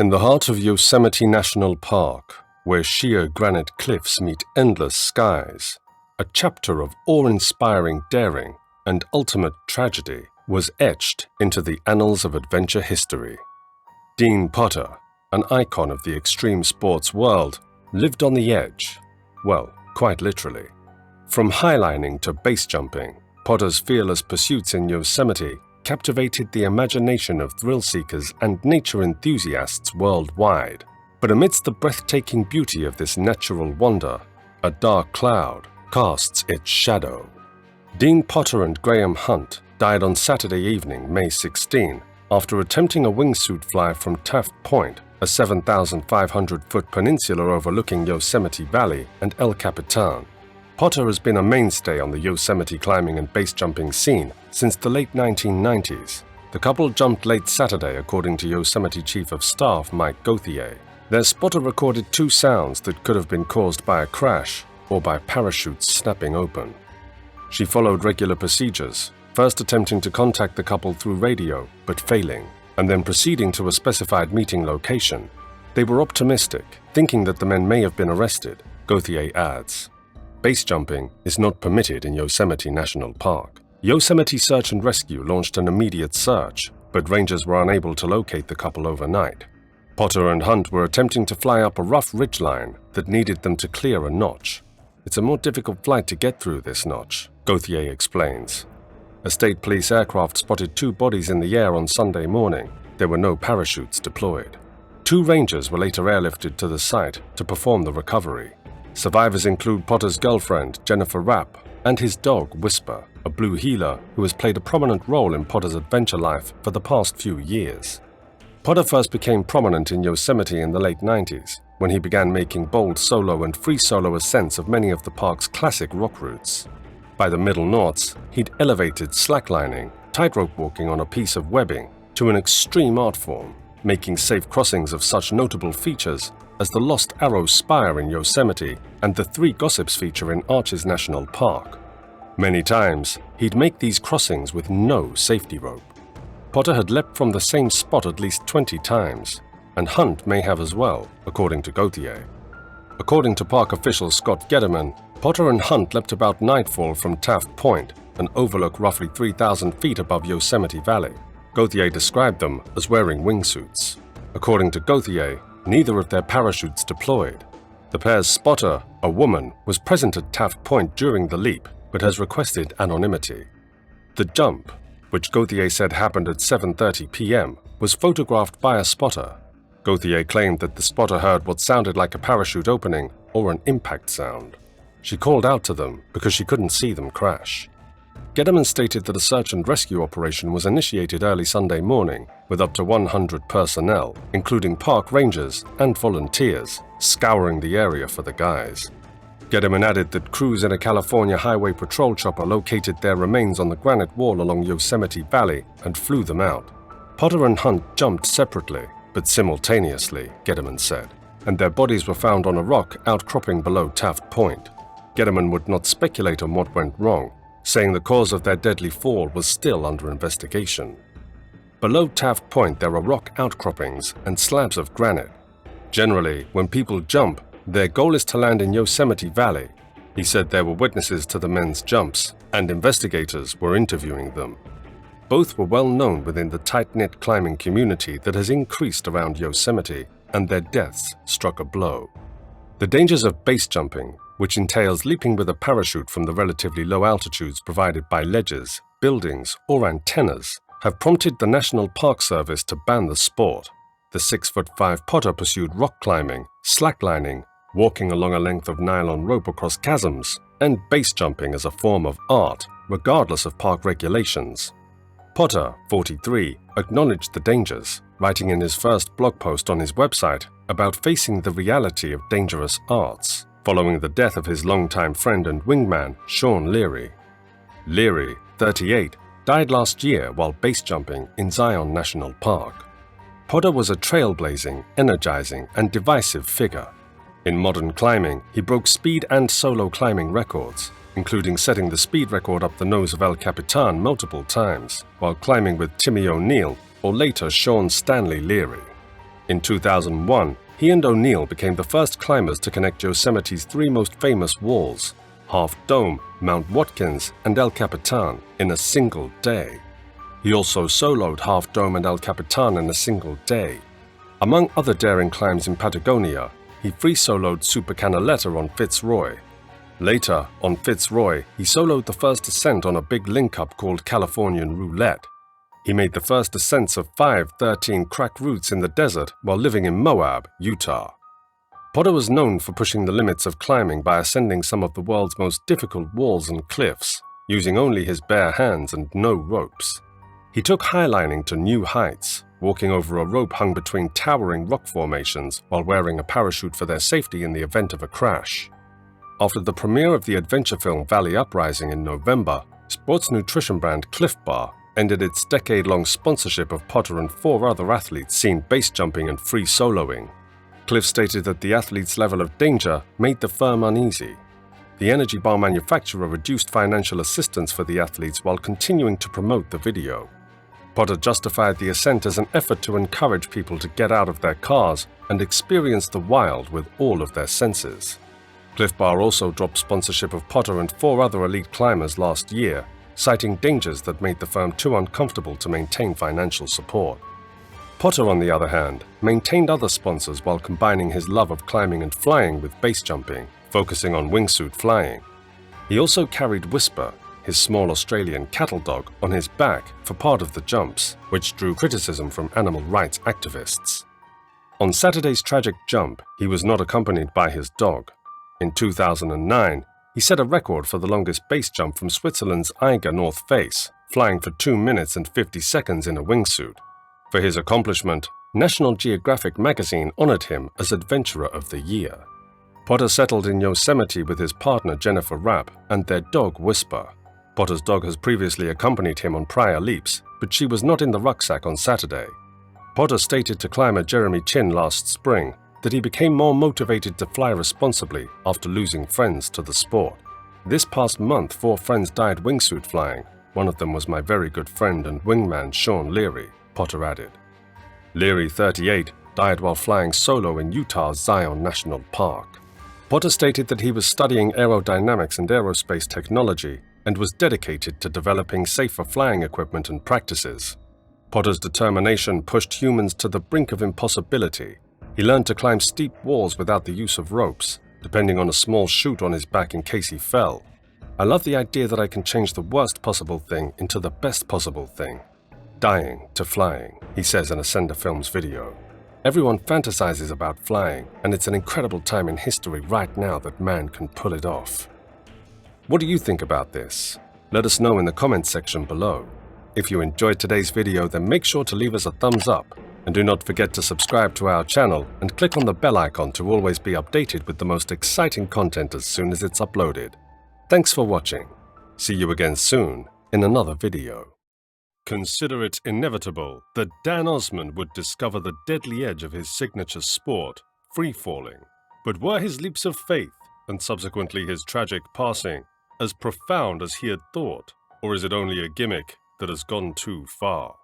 In the heart of Yosemite National Park, where sheer granite cliffs meet endless skies, a chapter of awe-inspiring daring and ultimate tragedy was etched into the annals of adventure history. Dean Potter, an icon of the extreme sports world, lived on the edge, well, quite literally. From highlining to base jumping, Potter's fearless pursuits in Yosemite captivated the imagination of thrill-seekers and nature enthusiasts worldwide. But amidst the breathtaking beauty of this natural wonder, a dark cloud casts its shadow. Dean Potter and Graham Hunt died on Saturday evening, May 16, after attempting a wingsuit fly from Taft Point, a 7,500-foot peninsula overlooking Yosemite Valley and El Capitan. Potter has been a mainstay on the Yosemite climbing and base jumping scene since the late 1990s. The couple jumped late Saturday, according to Yosemite Chief of Staff Mike Gauthier. Their spotter recorded two sounds that could have been caused by a crash or by parachutes snapping open. She followed regular procedures, first attempting to contact the couple through radio, but failing, and then proceeding to a specified meeting location. They were optimistic, thinking that the men may have been arrested, Gauthier adds. Base jumping is not permitted in Yosemite National Park. Yosemite Search and Rescue launched an immediate search, but rangers were unable to locate the couple overnight. Potter and Hunt were attempting to fly up a rough ridgeline that needed them to clear a notch. It's a more difficult flight to get through this notch, Gauthier explains. A state police aircraft spotted two bodies in the air on Sunday morning. There were no parachutes deployed. Two rangers were later airlifted to the site to perform the recovery. Survivors include Potter's girlfriend, Jennifer Rapp, and his dog, Whisper, a blue heeler who has played a prominent role in Potter's adventure life for the past few years. Potter first became prominent in Yosemite in the late 90s, when he began making bold solo and free solo ascents of many of the park's classic rock routes. By the middle noughts, he'd elevated slacklining, tightrope walking on a piece of webbing, to an extreme art form, making safe crossings of such notable features as the Lost Arrow Spire in Yosemite and the Three Gossips feature in Arches National Park. Many times, he'd make these crossings with no safety rope. Potter had leapt from the same spot at least 20 times, and Hunt may have as well, according to Gauthier. According to park official Scott Gederman, Potter and Hunt leapt about nightfall from Taft Point, an overlook roughly 3,000 feet above Yosemite Valley. Gauthier described them as wearing wingsuits. According to Gauthier, neither of their parachutes deployed. The pair's spotter, a woman, was present at Taft Point during the leap, but has requested anonymity. The jump, which Gauthier said happened at 7:30 p.m., was photographed by a spotter. Gauthier claimed that the spotter heard what sounded like a parachute opening or an impact sound. She called out to them because she couldn't see them crash. Gederman stated that a search and rescue operation was initiated early Sunday morning with up to 100 personnel, including park rangers and volunteers, scouring the area for the guys. Gederman added that crews in a California highway patrol chopper located their remains on the granite wall along Yosemite Valley and flew them out. Potter and Hunt jumped separately, but simultaneously, Gederman said, and their bodies were found on a rock outcropping below Taft Point. Gederman would not speculate on what went wrong, saying the cause of their deadly fall was still under investigation. Below Taft Point there are rock outcroppings and slabs of granite. Generally, when people jump, their goal is to land in Yosemite Valley. He said there were witnesses to the men's jumps, and investigators were interviewing them. Both were well known within the tight-knit climbing community that has increased around Yosemite, and their deaths struck a blow. The dangers of base jumping, which entails leaping with a parachute from the relatively low altitudes provided by ledges, buildings, or antennas, have prompted the National Park Service to ban the sport. The 6'5" Potter pursued rock climbing, slacklining, walking along a length of nylon rope across chasms, and base jumping as a form of art, regardless of park regulations. Potter, 43, acknowledged the dangers, writing in his first blog post on his website about facing the reality of dangerous arts, following the death of his longtime friend and wingman, Sean Leary. Leary, 38, died last year while base jumping in Zion National Park. Potter was a trailblazing, energizing, and divisive figure. In modern climbing, he broke speed and solo climbing records, including setting the speed record up the nose of El Capitan multiple times, while climbing with Timmy O'Neill or later Sean Stanley Leary. In 2001, he and O'Neill became the first climbers to connect Yosemite's three most famous walls, Half Dome, Mount Watkins, and El Capitan, in a single day. He also soloed Half Dome and El Capitan in a single day. Among other daring climbs in Patagonia, he free-soloed Super Canaleta on Fitzroy. Later, on Fitzroy, he soloed the first ascent on a big link-up called Californian Roulette. He made the first ascents of 13 crack routes in the desert while living in Moab, Utah. Potter was known for pushing the limits of climbing by ascending some of the world's most difficult walls and cliffs, using only his bare hands and no ropes. He took highlining to new heights, walking over a rope hung between towering rock formations while wearing a parachute for their safety in the event of a crash. After the premiere of the adventure film Valley Uprising in November, sports nutrition brand Cliff Bar ended its decade-long sponsorship of Potter and 4 other athletes seen base jumping and free soloing. Cliff stated that the athletes' level of danger made the firm uneasy. The energy bar manufacturer reduced financial assistance for the athletes while continuing to promote the video. Potter justified the ascent as an effort to encourage people to get out of their cars and experience the wild with all of their senses. Cliff Bar also dropped sponsorship of Potter and 4 other elite climbers last year, citing dangers that made the firm too uncomfortable to maintain financial support. Potter, on the other hand, maintained other sponsors while combining his love of climbing and flying with base jumping, focusing on wingsuit flying. He also carried Whisper, his small Australian cattle dog, on his back for part of the jumps, which drew criticism from animal rights activists. On Saturday's tragic jump, he was not accompanied by his dog. In 2009, he set a record for the longest base jump from Switzerland's Eiger North Face, flying for 2 minutes and 50 seconds in a wingsuit. For his accomplishment, National Geographic magazine honored him as Adventurer of the Year. Potter settled in Yosemite with his partner Jennifer Rapp and their dog Whisper. Potter's dog has previously accompanied him on prior leaps, but she was not in the rucksack on Saturday. Potter stated to climber Jeremy Chin last spring that he became more motivated to fly responsibly after losing friends to the sport. This past month, 4 friends died wingsuit flying. One of them was my very good friend and wingman Sean Leary, Potter added. Leary, 38, died while flying solo in Utah's Zion National Park. Potter stated that he was studying aerodynamics and aerospace technology and was dedicated to developing safer flying equipment and practices. Potter's determination pushed humans to the brink of impossibility. He learned to climb steep walls without the use of ropes, depending on a small chute on his back in case he fell. I love the idea that I can change the worst possible thing into the best possible thing. Dying to flying, he says in a Sender Films video. Everyone fantasizes about flying, and it's an incredible time in history right now that man can pull it off. What do you think about this? Let us know in the comments section below. If you enjoyed today's video, then make sure to leave us a thumbs up. And do not forget to subscribe to our channel and click on the bell icon to always be updated with the most exciting content as soon as it's uploaded. Thanks for watching. See you again soon in another video. Consider it inevitable that Dan Osman would discover the deadly edge of his signature sport, free-falling. But were his leaps of faith, and subsequently his tragic passing, as profound as he had thought, or is it only a gimmick that has gone too far?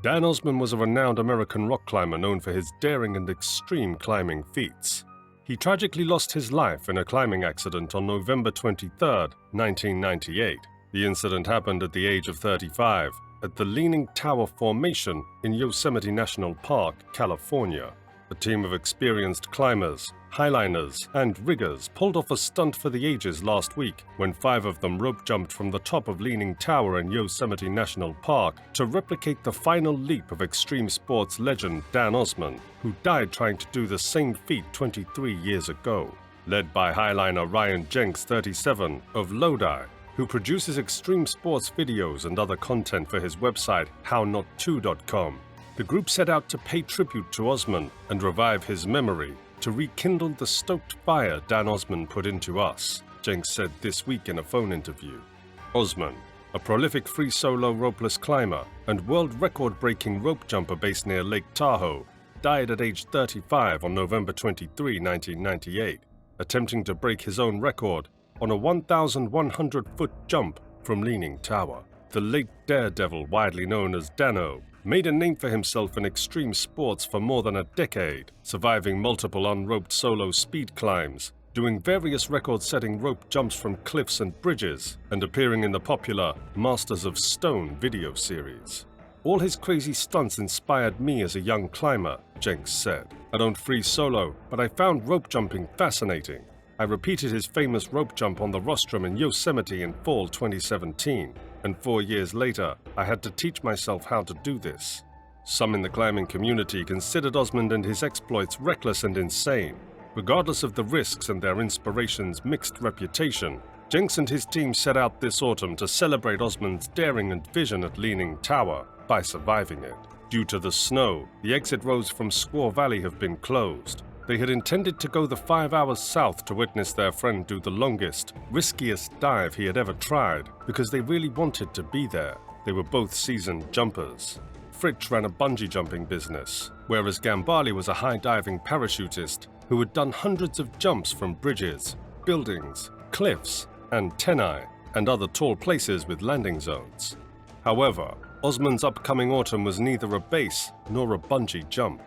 Dan Osman was a renowned American rock climber known for his daring and extreme climbing feats. He tragically lost his life in a climbing accident on November 23, 1998. The incident happened at the age of 35 at the Leaning Tower Formation in Yosemite National Park, California. A team of experienced climbers, highliners, and riggers pulled off a stunt for the ages last week when 5 of them rope jumped from the top of Leaning Tower in Yosemite National Park to replicate the final leap of extreme sports legend Dan Osman, who died trying to do the same feat 23 years ago. Led by highliner Ryan Jenks, 37, of Lodi, who produces extreme sports videos and other content for his website hownot2.com. The group set out to pay tribute to Osman and revive his memory, to rekindle the stoked fire Dan Osman put into us, Jenks said this week in a phone interview. Osman, a prolific free solo ropeless climber and world record-breaking rope jumper based near Lake Tahoe, died at age 35 on November 23, 1998, attempting to break his own record on a 1,100-foot jump from Leaning Tower. The late daredevil, widely known as Dano, made a name for himself in extreme sports for more than a decade, surviving multiple unroped solo speed climbs, doing various record-setting rope jumps from cliffs and bridges, and appearing in the popular Masters of Stone video series. All his crazy stunts inspired me as a young climber, Jenks said. I don't freeze solo, but I found rope jumping fascinating. I repeated his famous rope jump on the rostrum in Yosemite in fall 2017, and 4 years later, I had to teach myself how to do this. Some in the climbing community considered Osmond and his exploits reckless and insane. Regardless of the risks and their inspiration's mixed reputation, Jenks and his team set out this autumn to celebrate Osmond's daring and vision at Leaning Tower by surviving it. Due to the snow, the exit roads from Squaw Valley have been closed. They had intended to go the 5 hours south to witness their friend do the longest, riskiest dive he had ever tried because they really wanted to be there. They were both seasoned jumpers. Fritsch ran a bungee jumping business, whereas Gambale was a high diving parachutist who had done hundreds of jumps from bridges, buildings, cliffs, antennae, and other tall places with landing zones. However, Osmond's upcoming autumn was neither a base nor a bungee jump.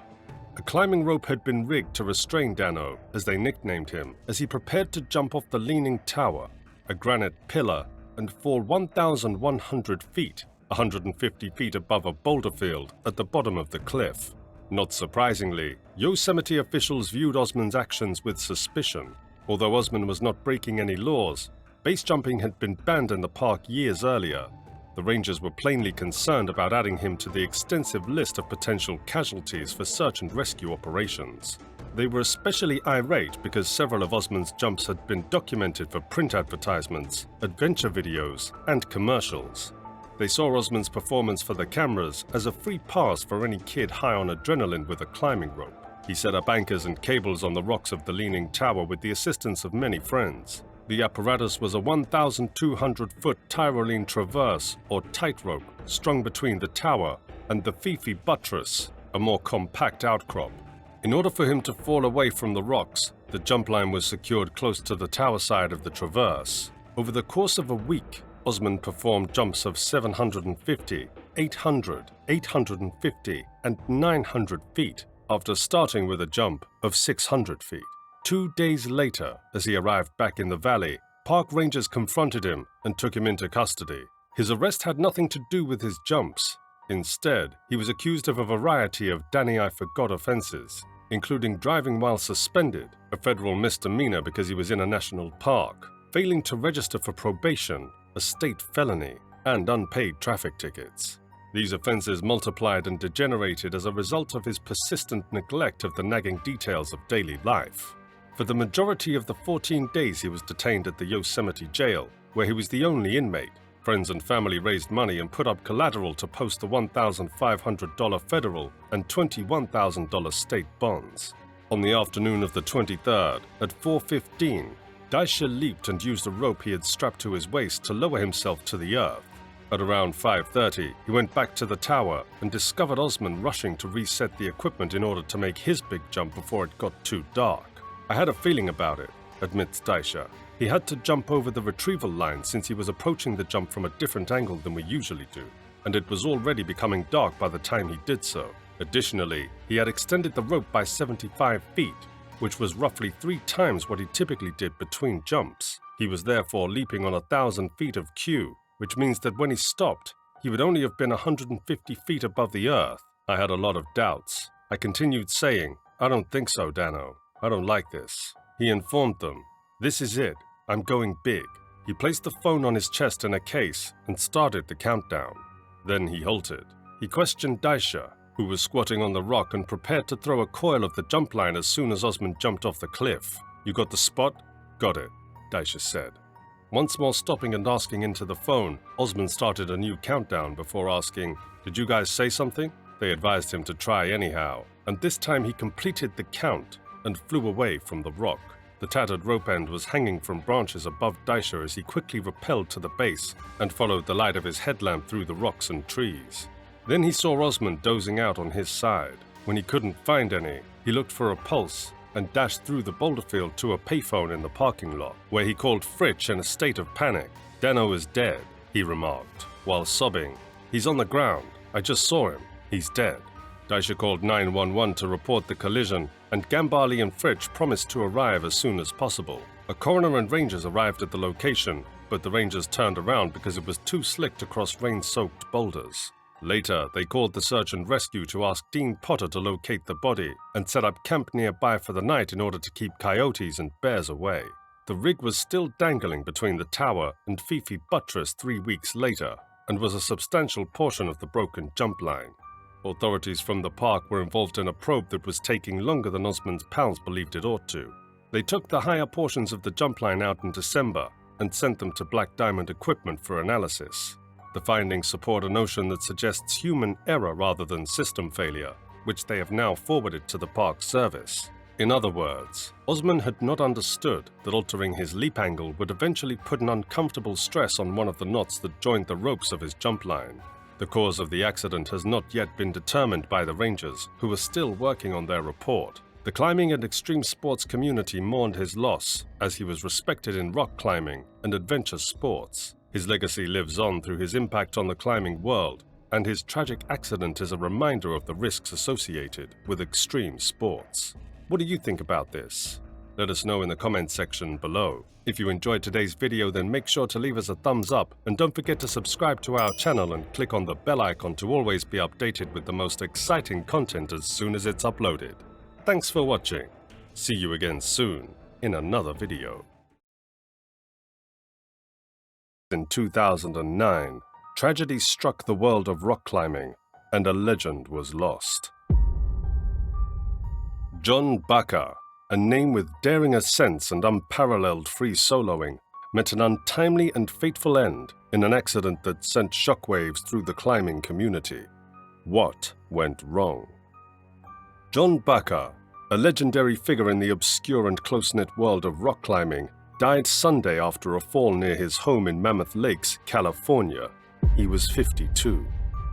A climbing rope had been rigged to restrain Dano, as they nicknamed him, as he prepared to jump off the Leaning Tower, a granite pillar, and fall 1,100 feet, 150 feet above a boulder field at the bottom of the cliff. Not surprisingly, Yosemite officials viewed Osmond's actions with suspicion. Although Osmond was not breaking any laws, base jumping had been banned in the park years earlier. The rangers were plainly concerned about adding him to the extensive list of potential casualties for search and rescue operations. They were especially irate because several of Osmond's jumps had been documented for print advertisements, adventure videos, and commercials. They saw Osmond's performance for the cameras as a free pass for any kid high on adrenaline with a climbing rope. He set up anchors and cables on the rocks of the Leaning Tower with the assistance of many friends. The apparatus was a 1,200-foot Tyrolean traverse, or tightrope, strung between the tower and the Fifi buttress, a more compact outcrop. In order for him to fall away from the rocks, the jump line was secured close to the tower side of the traverse. Over the course of a week, Osmond performed jumps of 750, 800, 850, and 900 feet, after starting with a jump of 600 feet. 2 days later, as he arrived back in the valley, park rangers confronted him and took him into custody. His arrest had nothing to do with his jumps. Instead, he was accused of a variety of Danny I Forgot offenses, including driving while suspended, a federal misdemeanor because he was in a national park, failing to register for probation, a state felony, and unpaid traffic tickets. These offenses multiplied and degenerated as a result of his persistent neglect of the nagging details of daily life. For the majority of the 14 days he was detained at the Yosemite jail, where he was the only inmate, friends and family raised money and put up collateral to post the $1,500 federal and $21,000 state bonds. On the afternoon of the 23rd, at 4:15, Daisha leaped and used a rope he had strapped to his waist to lower himself to the earth. At around 5:30, he went back to the tower and discovered Osmond rushing to reset the equipment in order to make his big jump before it got too dark. I had a feeling about it, admits Daisha. He had to jump over the retrieval line since he was approaching the jump from a different angle than we usually do, and it was already becoming dark by the time he did so. Additionally, he had extended the rope by 75 feet, which was roughly 3 times what he typically did between jumps. He was therefore leaping on 1,000 feet of Q, which means that when he stopped, he would only have been 150 feet above the earth. I had a lot of doubts. I continued saying, "I don't think so, Dano. I don't like this." He informed them, "This is it. I'm going big." He placed the phone on his chest in a case and started the countdown. Then he halted. He questioned Daisha, who was squatting on the rock and prepared to throw a coil of the jump line as soon as Osmond jumped off the cliff. "You got the spot?" "Got it," Daisha said. Once more stopping and asking into the phone, Osmond started a new countdown before asking, "Did you guys say something?" They advised him to try anyhow, and this time he completed the count and flew away from the rock. The tattered rope end was hanging from branches above Daisha as he quickly rappelled to the base and followed the light of his headlamp through the rocks and trees. Then he saw Osmond dozing out on his side. When he couldn't find any, he looked for a pulse and dashed through the boulder field to a payphone in the parking lot, where he called Fritsch in a state of panic. "Dano is dead," he remarked, while sobbing. "He's on the ground. I just saw him." He's dead. Daisha called 911 to report the collision, and Gambale and Fritsch promised to arrive as soon as possible. A coroner and rangers arrived at the location, but the rangers turned around because it was too slick to cross rain-soaked boulders. Later, they called the search and rescue to ask Dean Potter to locate the body and set up camp nearby for the night in order to keep coyotes and bears away. The rig was still dangling between the tower and Fifi Buttress 3 weeks later and was a substantial portion of the broken jump line. Authorities from the park were involved in a probe that was taking longer than Osman's pals believed it ought to. They took the higher portions of the jump line out in December and sent them to Black Diamond Equipment for analysis. The findings support a notion that suggests human error rather than system failure, which they have now forwarded to the Park Service. In other words, Osman had not understood that altering his leap angle would eventually put an uncomfortable stress on one of the knots that joined the ropes of his jump line. The cause of the accident has not yet been determined by the rangers, who are still working on their report. The climbing and extreme sports community mourned his loss, as he was respected in rock climbing and adventure sports. His legacy lives on through his impact on the climbing world, and his tragic accident is a reminder of the risks associated with extreme sports. What do you think about this? Let us know in the comments section below. If you enjoyed today's video, then make sure to leave us a thumbs up, and don't forget to subscribe to our channel and click on the bell icon to always be updated with the most exciting content as soon as it's uploaded. Thanks for watching. See you again soon in another video. In 2009, tragedy struck the world of rock climbing, and a legend was lost. John Bakker, a name with daring ascents and unparalleled free soloing, met an untimely and fateful end in an accident that sent shockwaves through the climbing community. What went wrong? John Bakker, a legendary figure in the obscure and close-knit world of rock climbing, died Sunday after a fall near his home in Mammoth Lakes, California. He was 52.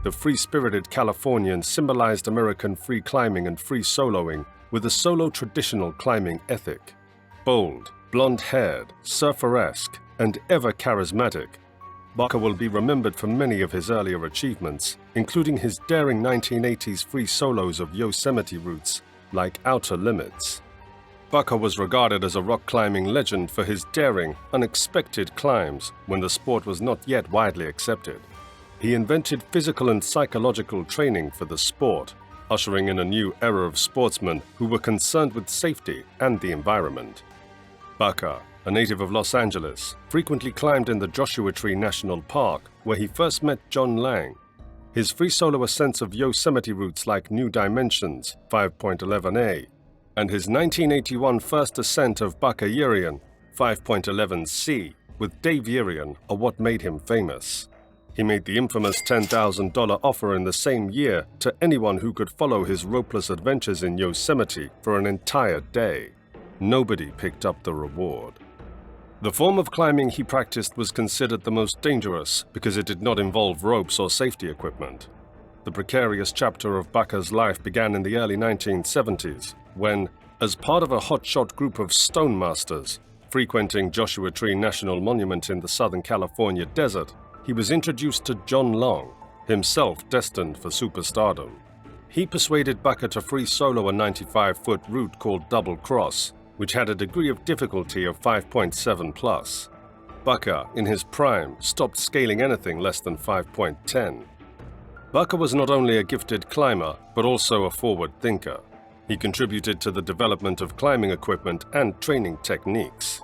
The free-spirited Californian symbolized American free climbing and free soloing with a solo traditional climbing ethic. Bold, blonde-haired, surfer-esque, and ever charismatic, Bakker will be remembered for many of his earlier achievements, including his daring 1980s free solos of Yosemite routes like Outer Limits. Bakker was regarded as a rock climbing legend for his daring, unexpected climbs when the sport was not yet widely accepted. He invented physical and psychological training for the sport, ushering in a new era of sportsmen who were concerned with safety and the environment. Bakker, a native of Los Angeles, frequently climbed in the Joshua Tree National Park, where he first met John Lang. His free solo ascents of Yosemite routes like New Dimensions, 5.11a, and his 1981 first ascent of Bakker Yerian, 5.11c, with Dave Yerian are what made him famous. He made the infamous $10,000 offer in the same year to anyone who could follow his ropeless adventures in Yosemite for an entire day. Nobody picked up the reward. The form of climbing he practiced was considered the most dangerous because it did not involve ropes or safety equipment. The precarious chapter of Bakker's life began in the early 1970s, when, as part of a hotshot group of stonemasters frequenting Joshua Tree National Monument in the Southern California desert, he was introduced to John Long, himself destined for superstardom. He persuaded Bakker to free solo a 95-foot route called Double Cross, which had a degree of difficulty of 5.7 plus. Bakker, in his prime, stopped scaling anything less than 5.10. Bakker was not only a gifted climber, but also a forward thinker. He contributed to the development of climbing equipment and training techniques.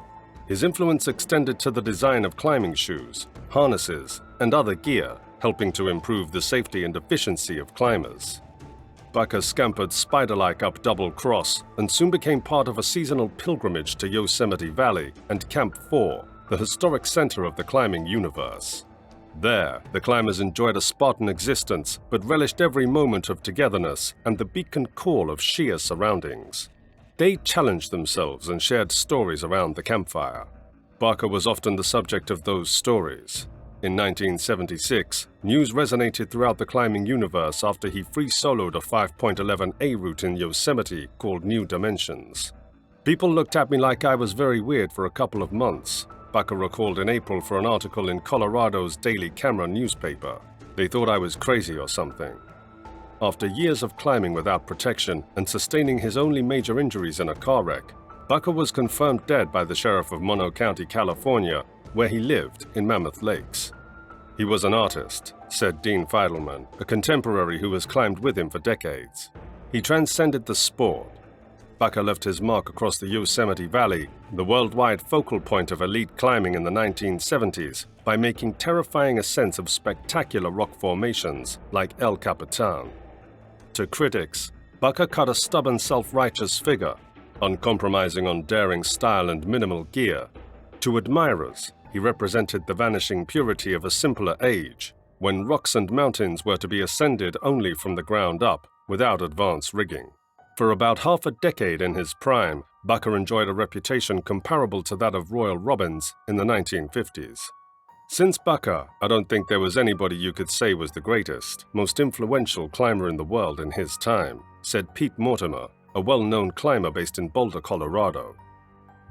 His influence extended to the design of climbing shoes, harnesses, and other gear, helping to improve the safety and efficiency of climbers. Bakker scampered spider-like up Double Cross and soon became part of a seasonal pilgrimage to Yosemite Valley and Camp 4, the historic center of the climbing universe. There, the climbers enjoyed a Spartan existence but relished every moment of togetherness and the beacon call of sheer surroundings. They challenged themselves and shared stories around the campfire. Bakker was often the subject of those stories. In 1976, news resonated throughout the climbing universe after he free-soloed a 5.11a route in Yosemite called New Dimensions. People looked at me like I was very weird for a couple of months, Bakker recalled in April for an article in Colorado's Daily Camera newspaper. They thought I was crazy or something. After years of climbing without protection and sustaining his only major injuries in a car wreck, Bucker was confirmed dead by the sheriff of Mono County, California, where he lived in Mammoth Lakes. "He was an artist," said Dean Feidelman, a contemporary who has climbed with him for decades. "He transcended the sport." Bucker left his mark across the Yosemite Valley, the worldwide focal point of elite climbing in the 1970s, by making terrifying ascents of spectacular rock formations like El Capitan. To critics, Bucker cut a stubborn, self-righteous figure, uncompromising on daring style and minimal gear. To admirers, he represented the vanishing purity of a simpler age, when rocks and mountains were to be ascended only from the ground up, without advanced rigging. For about half a decade in his prime, Bucker enjoyed a reputation comparable to that of Royal Robbins in the 1950s. Since Bucker, I don't think there was anybody you could say was the greatest, most influential climber in the world in his time, said Pete Mortimer, a well-known climber based in Boulder, Colorado.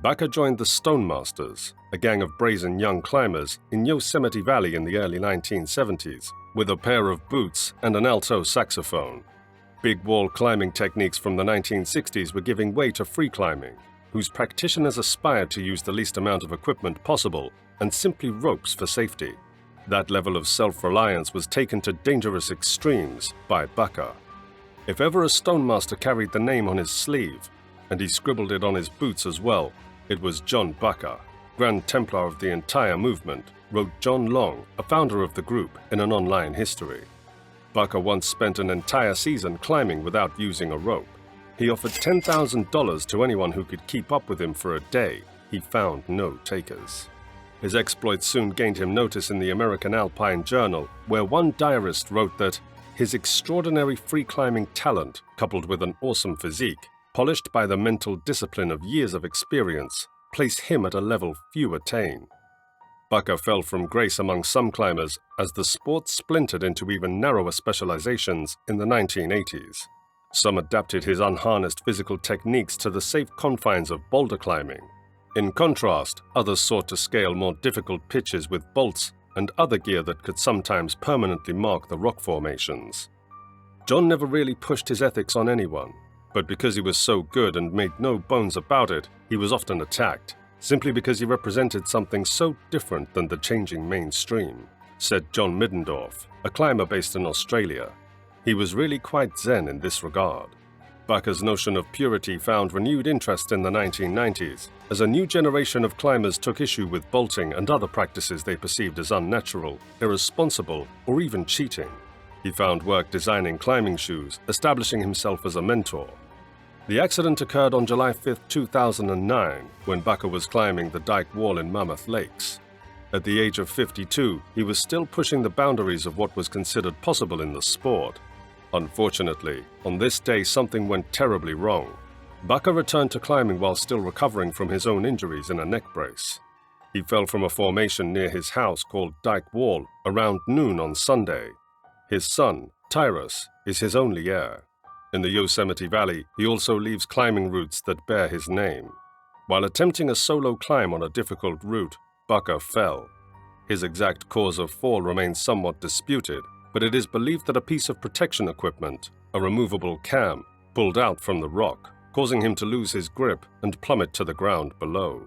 Bucker joined the Stonemasters, a gang of brazen young climbers in Yosemite Valley in the early 1970s, with a pair of boots and an alto saxophone. Big wall climbing techniques from the 1960s were giving way to free climbing, whose practitioners aspired to use the least amount of equipment possible and simply ropes for safety. That level of self-reliance was taken to dangerous extremes by Bucker. If ever a stonemaster carried the name on his sleeve, and he scribbled it on his boots as well, it was John Bucker, Grand Templar of the entire movement, wrote John Long, a founder of the group, in an online history. Bucker once spent an entire season climbing without using a rope. He offered $10,000 to anyone who could keep up with him for a day. He found no takers. His exploits soon gained him notice in the American Alpine Journal, where one diarist wrote that his extraordinary free climbing talent, coupled with an awesome physique, polished by the mental discipline of years of experience, placed him at a level few attain. Bucker fell from grace among some climbers as the sport splintered into even narrower specializations in the 1980s. Some adapted his unharnessed physical techniques to the safe confines of boulder climbing. In contrast, others sought to scale more difficult pitches with bolts and other gear that could sometimes permanently mark the rock formations. John never really pushed his ethics on anyone, but because he was so good and made no bones about it, he was often attacked, simply because he represented something so different than the changing mainstream, said John Middendorf, a climber based in Australia. He was really quite zen in this regard. Bucker's notion of purity found renewed interest in the 1990s, as a new generation of climbers took issue with bolting and other practices they perceived as unnatural, irresponsible, or even cheating. He found work designing climbing shoes, establishing himself as a mentor. The accident occurred on July 5, 2009, when Bucker was climbing the dike wall in Mammoth Lakes. At the age of 52, he was still pushing the boundaries of what was considered possible in the sport. Unfortunately, on this day something went terribly wrong. Bucker returned to climbing while still recovering from his own injuries in a neck brace. He fell from a formation near his house called Dyke Wall around noon on Sunday. His son, Tyrus, is his only heir. In the Yosemite Valley, he also leaves climbing routes that bear his name. While attempting a solo climb on a difficult route, Bucker fell. His exact cause of fall remains somewhat disputed, but it is believed that a piece of protection equipment, a removable cam, pulled out from the rock, causing him to lose his grip and plummet to the ground below.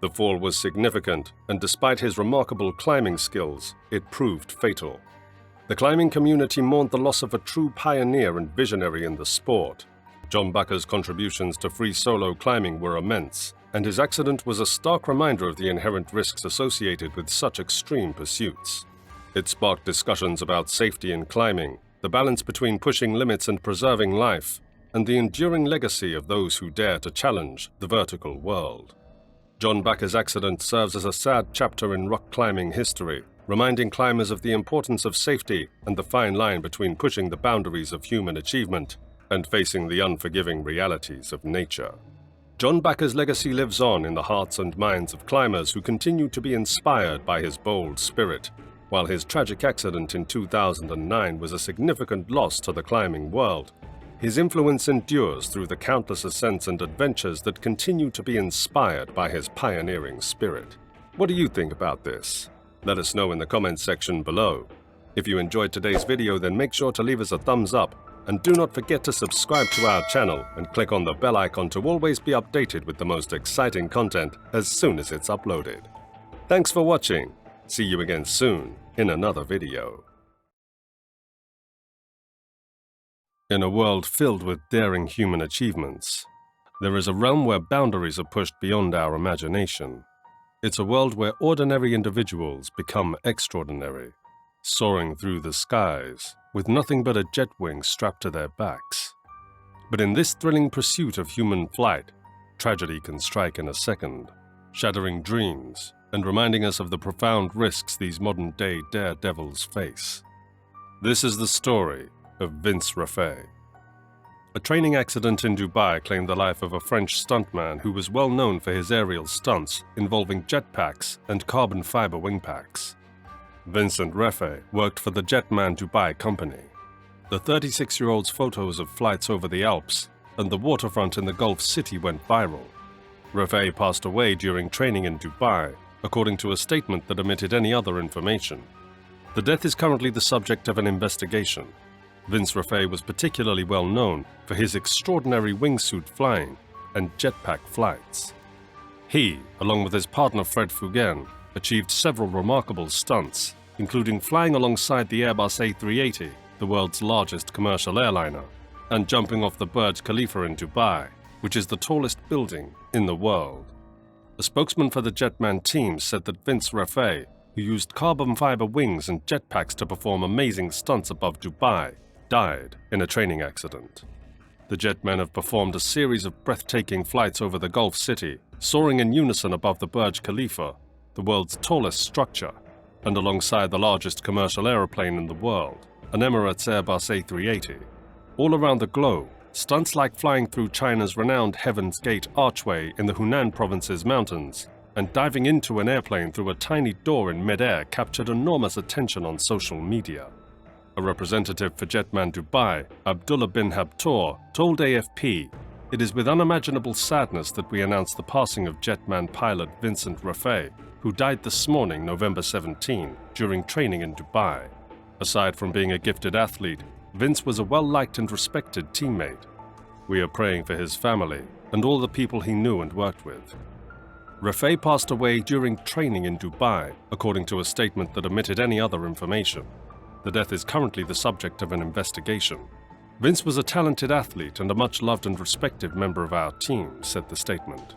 The fall was significant, and despite his remarkable climbing skills, it proved fatal. The climbing community mourned the loss of a true pioneer and visionary in the sport. John Bucker's contributions to free solo climbing were immense, and his accident was a stark reminder of the inherent risks associated with such extreme pursuits. It sparked discussions about safety in climbing, the balance between pushing limits and preserving life, and the enduring legacy of those who dare to challenge the vertical world. John Bucker's accident serves as a sad chapter in rock climbing history, reminding climbers of the importance of safety and the fine line between pushing the boundaries of human achievement and facing the unforgiving realities of nature. John Bucker's legacy lives on in the hearts and minds of climbers who continue to be inspired by his bold spirit. While his tragic accident in 2009 was a significant loss to the climbing world, his influence endures through the countless ascents and adventures that continue to be inspired by his pioneering spirit. What do you think about this? Let us know in the comments section below. If you enjoyed today's video, then make sure to leave us a thumbs up And do not forget to subscribe to our channel and click on the bell icon to always be updated with the most exciting content as soon as it's uploaded. Thanks for watching. See you again soon in another video. In a world filled with daring human achievements, there is a realm where boundaries are pushed beyond our imagination. It's a world where ordinary individuals become extraordinary, soaring through the skies with nothing but a jet wing strapped to their backs. But in this thrilling pursuit of human flight, tragedy can strike in a second, shattering dreams and reminding us of the profound risks these modern-day daredevils face. This is the story of Vince Raffet. A training accident in Dubai claimed the life of a French stuntman who was well known for his aerial stunts involving jetpacks and carbon fiber wingpacks. Vincent Raffet worked for the Jetman Dubai company. The 36-year-old's photos of flights over the Alps and the waterfront in the Gulf City went viral. Raffet passed away during training in Dubai, according to a statement that omitted any other information. The death is currently the subject of an investigation. Vince Raffet was particularly well known for his extraordinary wingsuit flying and jetpack flights. He, along with his partner Fred Fugain, achieved several remarkable stunts, including flying alongside the Airbus A380, the world's largest commercial airliner, and jumping off the Burj Khalifa in Dubai, which is the tallest building in the world. A spokesman for the Jetman team said that Vince Raffet, who used carbon fiber wings and jetpacks to perform amazing stunts above Dubai, died in a training accident. The Jetmen have performed a series of breathtaking flights over the Gulf City, soaring in unison above the Burj Khalifa, the world's tallest structure, and alongside the largest commercial aeroplane in the world, an Emirates Airbus A380. All around the globe, stunts like flying through China's renowned Heaven's Gate archway in the Hunan province's mountains and diving into an airplane through a tiny door in midair captured enormous attention on social media. A representative for Jetman Dubai, Abdullah bin Habtoor, told AFP, "It is with unimaginable sadness that we announce the passing of Jetman pilot Vincent Raffet, who died this morning, November 17, during training in Dubai. Aside from being a gifted athlete, Vince was a well-liked and respected teammate. We are praying for his family and all the people he knew and worked with." Raffet passed away during training in Dubai, according to a statement that omitted any other information. The death is currently the subject of an investigation. Vince was a talented athlete and a much-loved and respected member of our team, said the statement.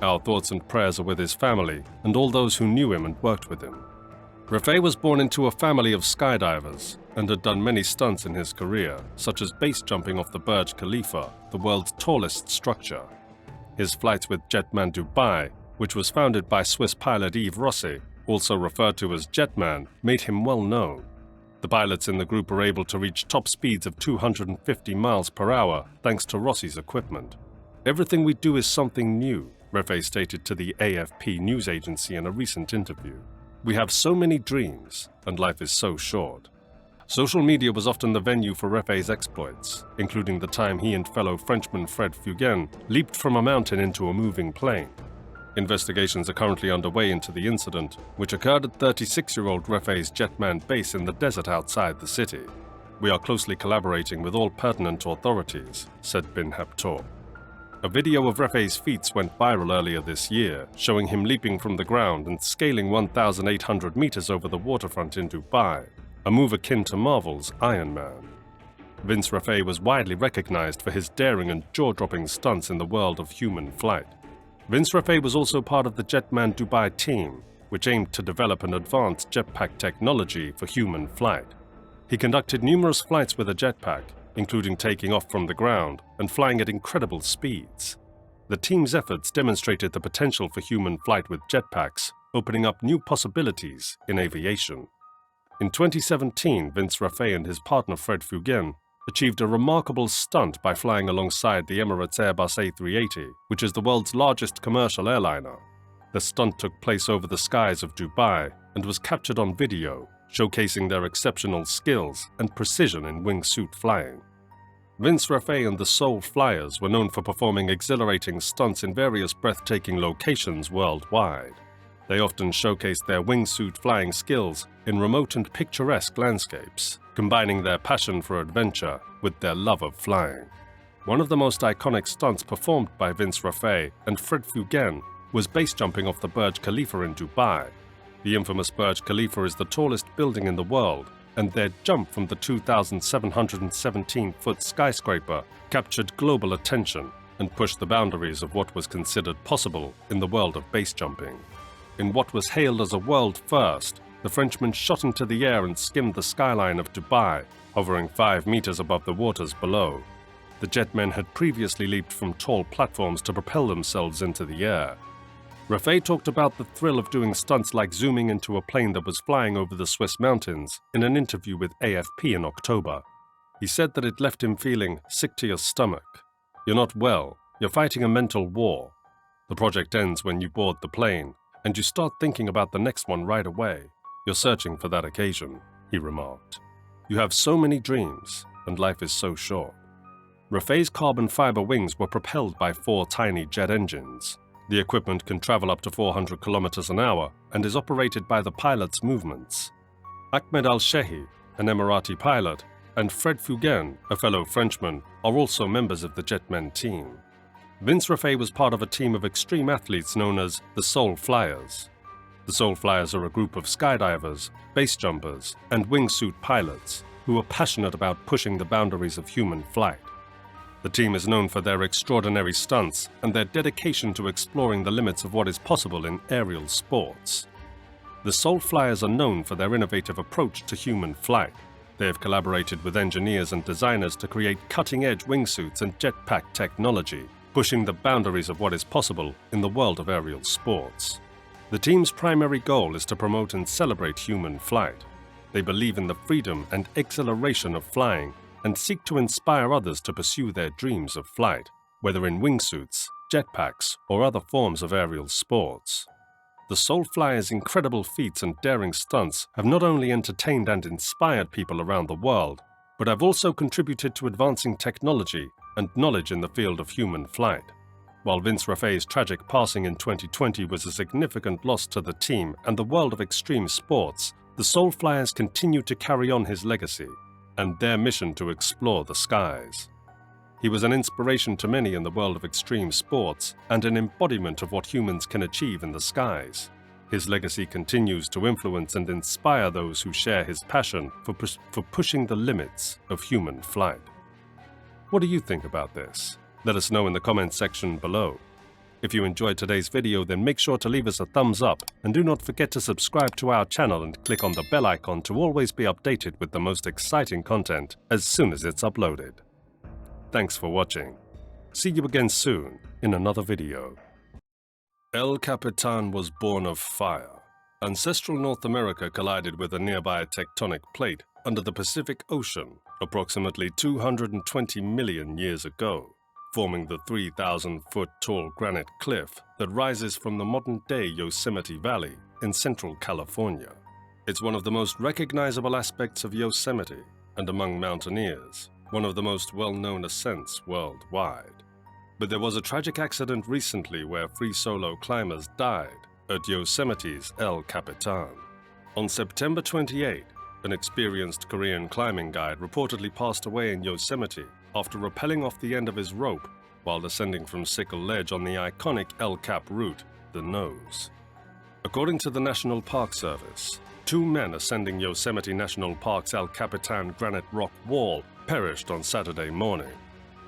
Our thoughts and prayers are with his family and all those who knew him and worked with him. Raffet was born into a family of skydivers and had done many stunts in his career, such as base jumping off the Burj Khalifa, the world's tallest structure. His flights with Jetman Dubai, which was founded by Swiss pilot Yves Rossi, also referred to as Jetman, made him well known. The pilots in the group were able to reach top speeds of 250 miles per hour thanks to Rossi's equipment. "Everything we do is something new," Raffet stated to the AFP news agency in a recent interview. "We have so many dreams, and life is so short." Social media was often the venue for Raffet's exploits, including the time he and fellow Frenchman Fred Fugain leaped from a mountain into a moving plane. Investigations are currently underway into the incident, which occurred at 36-year-old Raffet's Jetman base in the desert outside the city. "We are closely collaborating with all pertinent authorities," said bin Habtoor. A video of Raffet's feats went viral earlier this year, showing him leaping from the ground and scaling 1,800 meters over the waterfront in Dubai, a move akin to Marvel's Iron Man. Vince Raffet was widely recognized for his daring and jaw-dropping stunts in the world of human flight. Vince Raffet was also part of the Jetman Dubai team, which aimed to develop an advanced jetpack technology for human flight. He conducted numerous flights with a jetpack, including taking off from the ground and flying at incredible speeds. The team's efforts demonstrated the potential for human flight with jetpacks, opening up new possibilities in aviation. In 2017, Vince Raffet and his partner Fred Fugain achieved a remarkable stunt by flying alongside the Emirates Airbus A380, which is the world's largest commercial airliner. The stunt took place over the skies of Dubai and was captured on video, showcasing their exceptional skills and precision in wingsuit flying. Vince Raffet and the Soul Flyers were known for performing exhilarating stunts in various breathtaking locations worldwide. They often showcased their wingsuit flying skills in remote and picturesque landscapes, combining their passion for adventure with their love of flying. One of the most iconic stunts performed by Vince Raffay and Fred Fugain was base jumping off the Burj Khalifa in Dubai. The infamous Burj Khalifa is the tallest building in the world, and their jump from the 2,717-foot skyscraper captured global attention and pushed the boundaries of what was considered possible in the world of base jumping. In what was hailed as a world first, the Frenchman shot into the air and skimmed the skyline of Dubai, hovering 5 meters above the waters below. The jetmen had previously leaped from tall platforms to propel themselves into the air. Raffay talked about the thrill of doing stunts like zooming into a plane that was flying over the Swiss mountains in an interview with AFP in October. He said that it left him feeling sick to your stomach. You're not well, you're fighting a mental war. The project ends when you board the plane, and you start thinking about the next one right away. You're searching for that occasion, he remarked. You have so many dreams, and life is so short. Raffay's carbon fiber wings were propelled by 4 tiny jet engines. The equipment can travel up to 400 kilometers an hour and is operated by the pilot's movements. Ahmed Al-Shehi, an Emirati pilot, and Fred Fugain, a fellow Frenchman, are also members of the jetmen team. Vince Raffay was part of a team of extreme athletes known as the Soul Flyers. The Soul Flyers are a group of skydivers, base jumpers, and wingsuit pilots who are passionate about pushing the boundaries of human flight. The team is known for their extraordinary stunts and their dedication to exploring the limits of what is possible in aerial sports. The Soul Flyers are known for their innovative approach to human flight. They have collaborated with engineers and designers to create cutting-edge wingsuits and jetpack technology, pushing the boundaries of what is possible in the world of aerial sports. The team's primary goal is to promote and celebrate human flight. They believe in the freedom and exhilaration of flying and seek to inspire others to pursue their dreams of flight, whether in wingsuits, jetpacks, or other forms of aerial sports. The Soul Flyers' incredible feats and daring stunts have not only entertained and inspired people around the world, but have also contributed to advancing technology and knowledge in the field of human flight. While Vince Raffay's tragic passing in 2020 was a significant loss to the team and the world of extreme sports, the Soul Flyers continue to carry on his legacy and their mission to explore the skies. He was an inspiration to many in the world of extreme sports and an embodiment of what humans can achieve in the skies. His legacy continues to influence and inspire those who share his passion for pushing the limits of human flight. What do you think about this? Let us know in the comments section below. If you enjoyed today's video, then make sure to leave us a thumbs up and do not forget to subscribe to our channel and click on the bell icon to always be updated with the most exciting content as soon as it's uploaded. Thanks for watching. See you again soon in another video. El Capitan was born of fire. Ancestral North America collided with a nearby tectonic plate under the Pacific Ocean approximately 220 million years ago, forming the 3,000-foot-tall granite cliff that rises from the modern-day Yosemite Valley in central California. It's one of the most recognizable aspects of Yosemite, and among mountaineers, one of the most well-known ascents worldwide. But there was a tragic accident recently where 3 solo climbers died at Yosemite's El Capitan. On September 28, an experienced Korean climbing guide reportedly passed away in Yosemite after rappelling off the end of his rope while descending from Sickle Ledge on the iconic El Cap route, the Nose. According to the National Park Service, 2 men ascending Yosemite National Park's El Capitan granite rock wall perished on Saturday morning.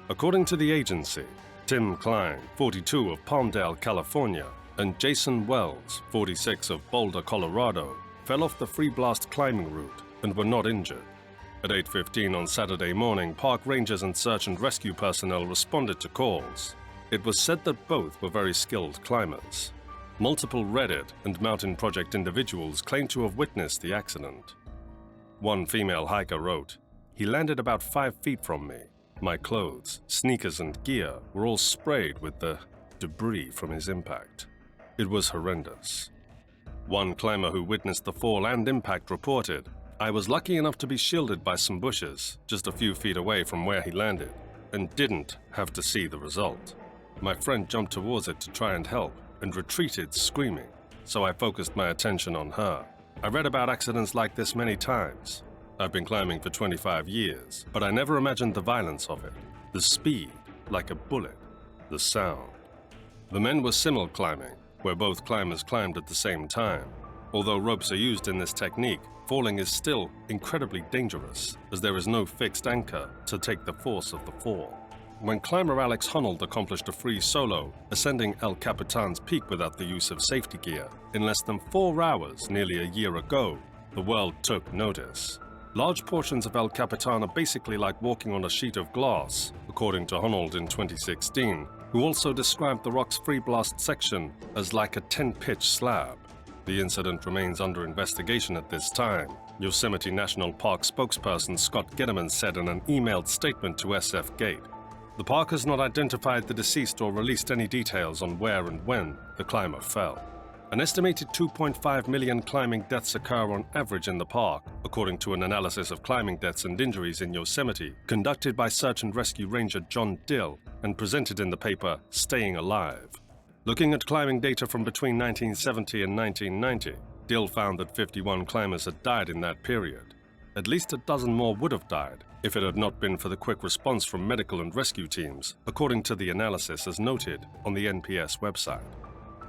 According to the agency, Tim Klein, 42 of Palmdale, California, and Jason Wells, 46 of Boulder, Colorado, fell off the free blast climbing route and were not injured. At 8:15 on Saturday morning, park rangers and search and rescue personnel responded to calls. It was said that both were very skilled climbers. Multiple Reddit and Mountain Project individuals claimed to have witnessed the accident. One female hiker wrote, "He landed about 5 feet from me. My clothes, sneakers, and gear were all sprayed with the debris from his impact. It was horrendous." One climber who witnessed the fall and impact reported, "I was lucky enough to be shielded by some bushes just a few feet away from where he landed and didn't have to see the result. My friend jumped towards it to try and help and retreated screaming, so I focused my attention on her. I read about accidents like this many times. I've been climbing for 25 years, but I never imagined the violence of it. The speed, like a bullet. The sound. The men were simul climbing, where both climbers climbed at the same time. Although ropes are used in this technique, falling is still incredibly dangerous, as there is no fixed anchor to take the force of the fall. When climber Alex Honnold accomplished a free solo, ascending El Capitan's peak without the use of safety gear, in less than 4 hours nearly a year ago, the world took notice. Large portions of El Capitan are basically like walking on a sheet of glass, according to Honnold in 2016, who also described the rock's free blast section as like a 10-pitch slab. The incident remains under investigation at this time. Yosemite National Park spokesperson Scott Getterman said in an emailed statement to SF Gate. The park has not identified the deceased or released any details on where and when the climber fell. An estimated 2.5 million climbing deaths occur on average in the park, according to an analysis of climbing deaths and injuries in Yosemite conducted by Search and Rescue Ranger John Dill and presented in the paper Staying Alive. Looking at climbing data from between 1970 and 1990, Dill found that 51 climbers had died in that period. At least a dozen more would have died if it had not been for the quick response from medical and rescue teams, according to the analysis as noted on the NPS website.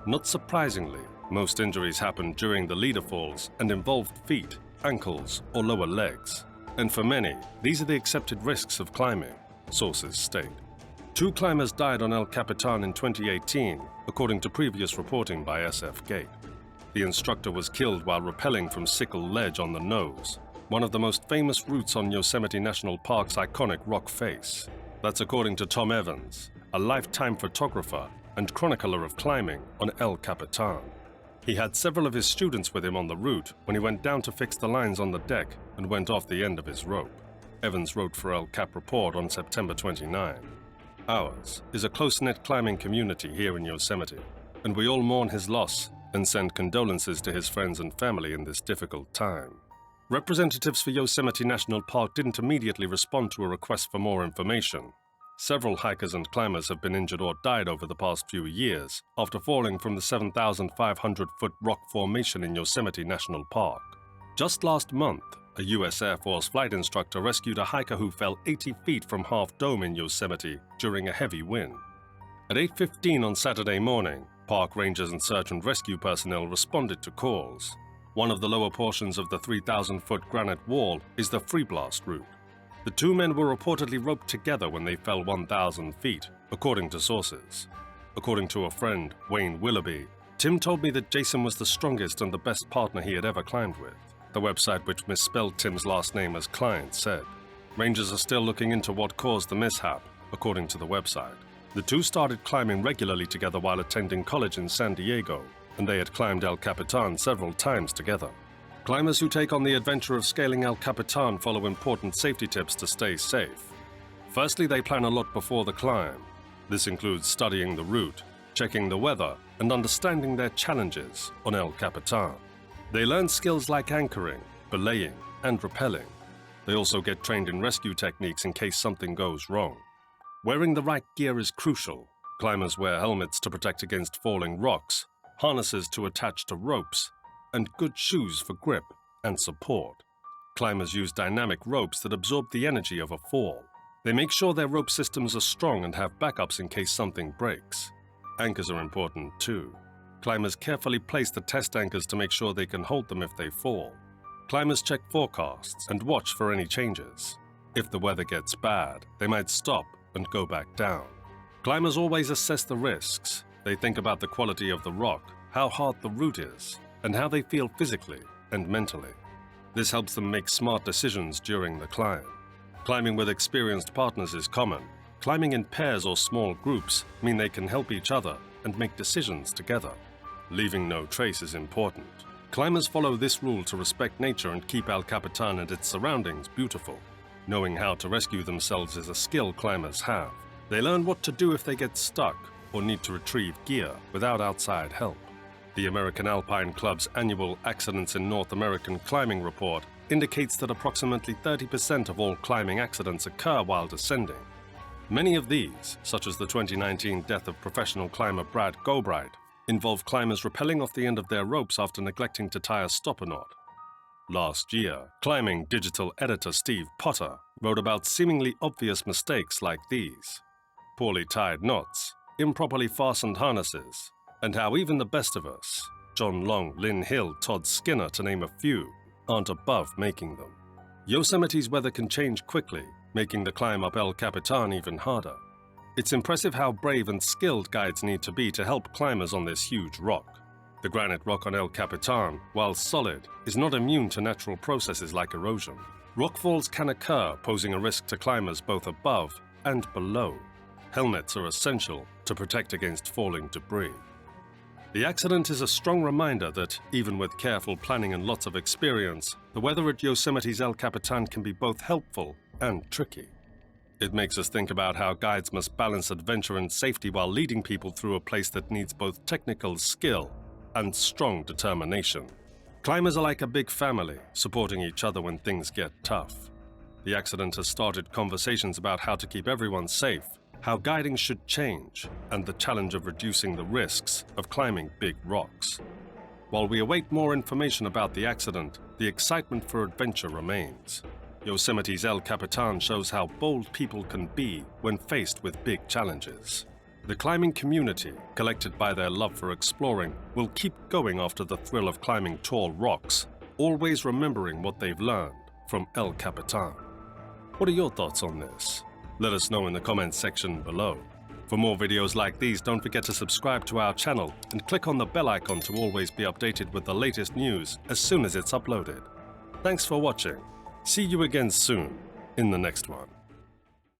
Not surprisingly, most injuries happened during the leader falls and involved feet, ankles, or lower legs. And for many, these are the accepted risks of climbing, sources state. 2 climbers died on El Capitan in 2018, according to previous reporting by SF Gate. The instructor was killed while rappelling from Sickle Ledge on the nose, one of the most famous routes on Yosemite National Park's iconic rock face. That's according to Tom Evans, a lifetime photographer and chronicler of climbing on El Capitan. He had several of his students with him on the route when he went down to fix the lines on the deck and went off the end of his rope. Evans wrote for El Cap Report on September 29. Ours is a close-knit climbing community here in Yosemite, and we all mourn his loss and send condolences to his friends and family in this difficult time. Representatives for Yosemite National Park didn't immediately respond to a request for more information. Several hikers and climbers have been injured or died over the past few years after falling from the 7,500-foot rock formation in Yosemite National Park. Just last month, a U.S. Air Force flight instructor rescued a hiker who fell 80 feet from Half Dome in Yosemite during a heavy wind. At 8:15 on Saturday morning, park rangers and search and rescue personnel responded to calls. One of the lower portions of the 3,000-foot granite wall is the free blast route. The 2 men were reportedly roped together when they fell 1,000 feet, according to sources. According to a friend, Wayne Willoughby, Tim told me that Jason was the strongest and the best partner he had ever climbed with. The website, which misspelled Tim's last name as client, said. Rangers are still looking into what caused the mishap, according to the website. The 2 started climbing regularly together while attending college in San Diego, and they had climbed El Capitan several times together. Climbers who take on the adventure of scaling El Capitan follow important safety tips to stay safe. Firstly, they plan a lot before the climb. This includes studying the route, checking the weather, and understanding their challenges on El Capitan. They learn skills like anchoring, belaying, and rappelling. They also get trained in rescue techniques in case something goes wrong. Wearing the right gear is crucial. Climbers wear helmets to protect against falling rocks, harnesses to attach to ropes, and good shoes for grip and support. Climbers use dynamic ropes that absorb the energy of a fall. They make sure their rope systems are strong and have backups in case something breaks. Anchors are important too. Climbers carefully place the test anchors to make sure they can hold them if they fall. Climbers check forecasts and watch for any changes. If the weather gets bad, they might stop and go back down. Climbers always assess the risks. They think about the quality of the rock, how hard the route is, and how they feel physically and mentally. This helps them make smart decisions during the climb. Climbing with experienced partners is common. Climbing in pairs or small groups mean they can help each other and make decisions together. Leaving no trace is important. Climbers follow this rule to respect nature and keep El Capitan and its surroundings beautiful. Knowing how to rescue themselves is a skill climbers have. They learn what to do if they get stuck or need to retrieve gear without outside help. The American Alpine Club's annual Accidents in North American Climbing report indicates that approximately 30% of all climbing accidents occur while descending. Many of these, such as the 2019 death of professional climber Brad Gobright, involve climbers rappelling off the end of their ropes after neglecting to tie a stopper knot. Last year, climbing digital editor Steve Potter wrote about seemingly obvious mistakes like these: poorly tied knots, improperly fastened harnesses, and how even the best of us, John Long, Lynn Hill, Todd Skinner to name a few, aren't above making them. Yosemite's weather can change quickly, making the climb up El Capitan even harder. It's impressive how brave and skilled guides need to be to help climbers on this huge rock. The granite rock on El Capitan, while solid, is not immune to natural processes like erosion. Rockfalls can occur, posing a risk to climbers both above and below. Helmets are essential to protect against falling debris. The accident is a strong reminder that, even with careful planning and lots of experience, the weather at Yosemite's El Capitan can be both helpful and tricky. It makes us think about how guides must balance adventure and safety while leading people through a place that needs both technical skill and strong determination. Climbers are like a big family, supporting each other when things get tough. The accident has started conversations about how to keep everyone safe, how guiding should change, and the challenge of reducing the risks of climbing big rocks. While we await more information about the accident, the excitement for adventure remains. Yosemite's El Capitan shows how bold people can be when faced with big challenges. The climbing community, collected by their love for exploring, will keep going after the thrill of climbing tall rocks, always remembering what they've learned from El Capitan. What are your thoughts on this? Let us know in the comments section below. For more videos like these, don't forget to subscribe to our channel and click on the bell icon to always be updated with the latest news as soon as it's uploaded. Thanks for watching. See you again soon in the next one.